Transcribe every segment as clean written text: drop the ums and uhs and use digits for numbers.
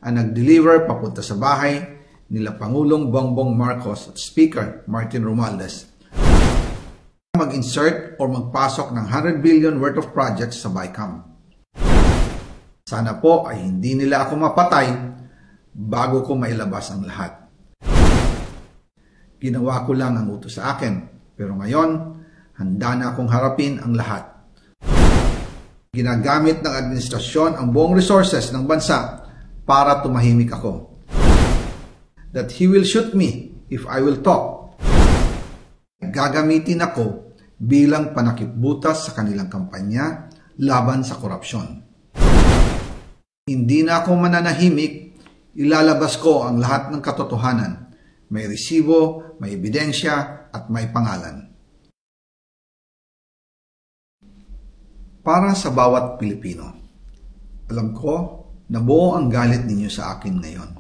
ang nag-deliver papunta sa bahay nila Pangulong Bongbong Marcos at Speaker Martin Romualdez mag-insert o magpasok ng 100 billion worth of projects sa BICAM. Sana po ay hindi nila ako mapatay bago ko mailabas ang lahat. Ginawa ko lang ang utos sa akin, pero ngayon, handa na akong harapin ang lahat. Ginagamit ng administrasyon ang buong resources ng bansa para tumahimik ako. That he will shoot me if I will talk. Gagamitin ako bilang panakipbutas sa kanilang kampanya laban sa korupsyon. Hindi na ako mananahimik, ilalabas ko ang lahat ng katotohanan. May resibo, may ebidensya, at may pangalan. Para sa bawat Pilipino, alam ko na buo ang galit ninyo sa akin ngayon.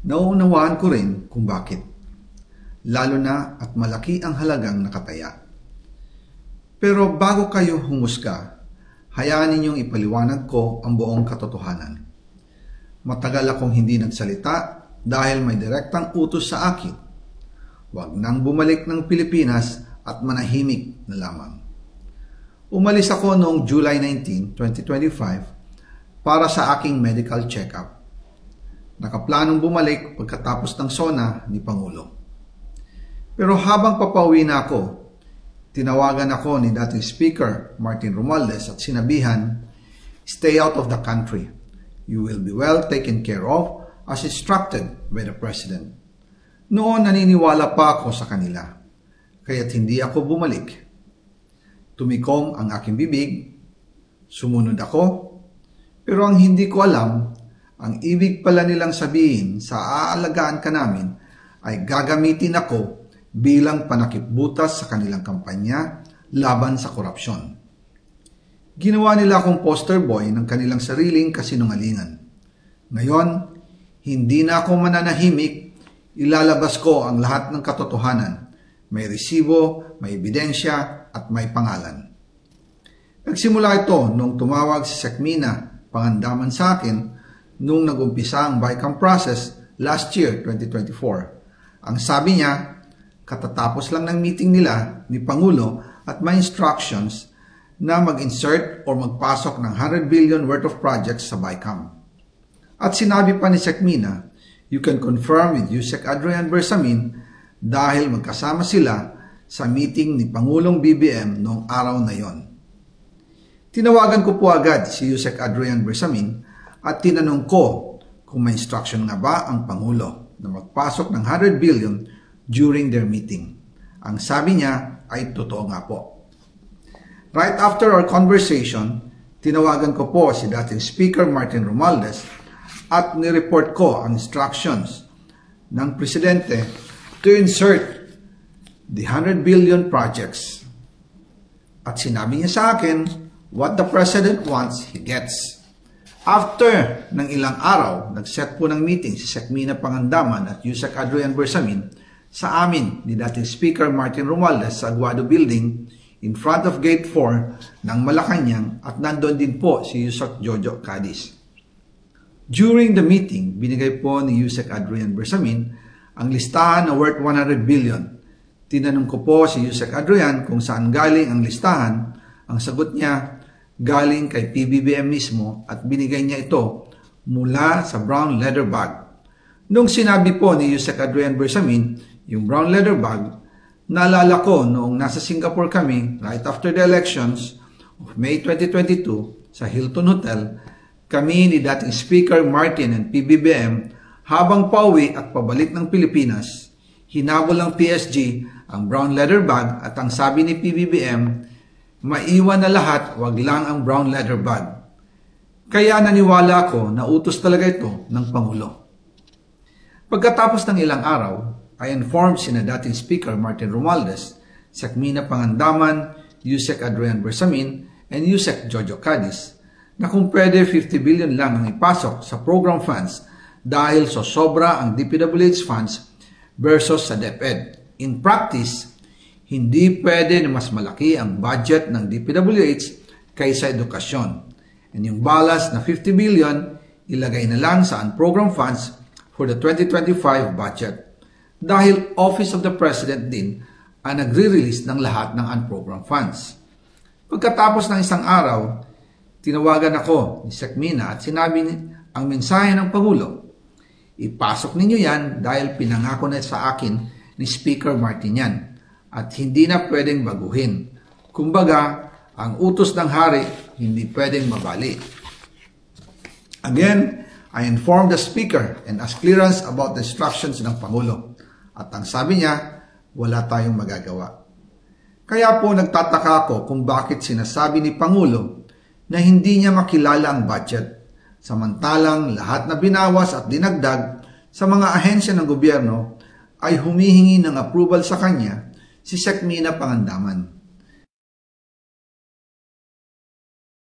Nauunawaan ko rin kung bakit. Lalo na at malaki ang halagang nakataya. Pero bago kayo humusga, hayaan ninyong ipaliwanag ko ang buong katotohanan. Matagal akong hindi nagsalita dahil may direktang utos sa akin. Huwag nang bumalik ng Pilipinas at manahimik na lamang. Umalis ako noong July 19, 2025 para sa aking medical check-up. Nakaplanong bumalik pagkatapos ng SONA ni Pangulo. Pero habang papauwi na ako, tinawagan ako ni dating Speaker Martin Romualdez at sinabihan, "Stay out of the country. You will be well taken care of as instructed by the President." Noon naniniwala pa ako sa kanila, kaya't hindi ako bumalik. Tumikom ang aking bibig, sumunod ako, pero ang hindi ko alam, ang ibig pala nilang sabihin sa aalagaan ka namin ay gagamitin ako bilang panakipbutas sa kanilang kampanya laban sa korupsyon. Ginawa nila akong poster boy ng kanilang sariling kasinungalingan. Ngayon, hindi na ako mananahimik, ilalabas ko ang lahat ng katotohanan. May resibo, may ebidensya, at may pangalan. Nagsimula ito nung tumawag si Sekmina Pangandaman sa akin nung nag-umpisa ang BICAM process last year, 2024. Ang sabi niya, katatapos lang ng meeting nila ni Pangulo at may instructions na mag-insert o magpasok ng 100 billion worth of projects sa BICAM. At sinabi pa ni Sekmina, you can confirm with Yusek Adrian Bersamin dahil magkasama sila sa meeting ni Pangulong BBM noong araw na yon. Tinawagan ko po agad si Yusek Adrian Bersamin at tinanong ko kung may instruction nga ba ang Pangulo na magpasok ng 100 billion during their meeting. Ang sabi niya ay totoo nga po. Right after our conversation, tinawagan ko po si dating Speaker Martin Romualdez at nireport ko ang instructions ng Presidente to insert the 100 billion projects. At sinabi niya sa akin, what the President wants, he gets. After ng ilang araw, nag-set po ng meeting si Sekmina Pangandaman at Yusek Adrian Bersamin sa amin ni dating Speaker Martin Romualdez sa Aguado Building in front of Gate 4 ng Malacanang at nandoon din po si Yusek Jojo Cadiz. During the meeting, binigay po ni Yusek Adrian Bersamin ang listahan na worth 100 billion. Tinanong ko po si Yusek Adrian kung saan galing ang listahan. Ang sagot niya, galing kay PBBM mismo at binigay niya ito mula sa brown leather bag. Nung sinabi po ni Yusek Adrian Bersamin, yung brown leather bag, naalala ko noong nasa Singapore kami right after the elections of May 2022 sa Hilton Hotel, kami ni dating Speaker Martin and PBBM habang pauwi at pabalik ng Pilipinas, hinabol ng PSG ang brown leather bag at ang sabi ni PBBM, maiwan na lahat, wag lang ang brown leather bag. Kaya naniwala ako na utos talaga ito ng Pangulo. Pagkatapos ng ilang araw, I informed sina dating Speaker Martin Romualdez, Sekmina Pangandaman, Yusek Adrian Bersamin, and Yusek Jojo Cadiz na kung pwede 50 billion lang ang ipasok sa program funds dahil so sobra ang DPWH funds versus sa DepEd. In practice, hindi pwede na mas malaki ang budget ng DPWH kaysa edukasyon. And yung balas na 50 billion, ilagay na lang sa unprogrammed funds for the 2025 budget dahil Office of the President din ang nagre-release ng lahat ng unprogrammed funds. Pagkatapos ng isang araw, tinawagan ako ni Sec Mina at sinabi ang mensahe ng Pangulo. Ipasok ninyo yan dahil pinangako na sa akin ni Speaker Martin yan at hindi na pwedeng baguhin. Kumbaga, ang utos ng hari hindi pwedeng mabali. Again, I informed the Speaker and asked clearance about the instructions ng Pangulo. At ang sabi niya, wala tayong magagawa. Kaya po nagtataka ako kung bakit sinasabi ni Pangulo na hindi niya makilala ang budget, samantalang lahat na binawas at dinagdag sa mga ahensya ng gobyerno ay humihingi ng approval sa kanya si Sec Mina Pangandaman.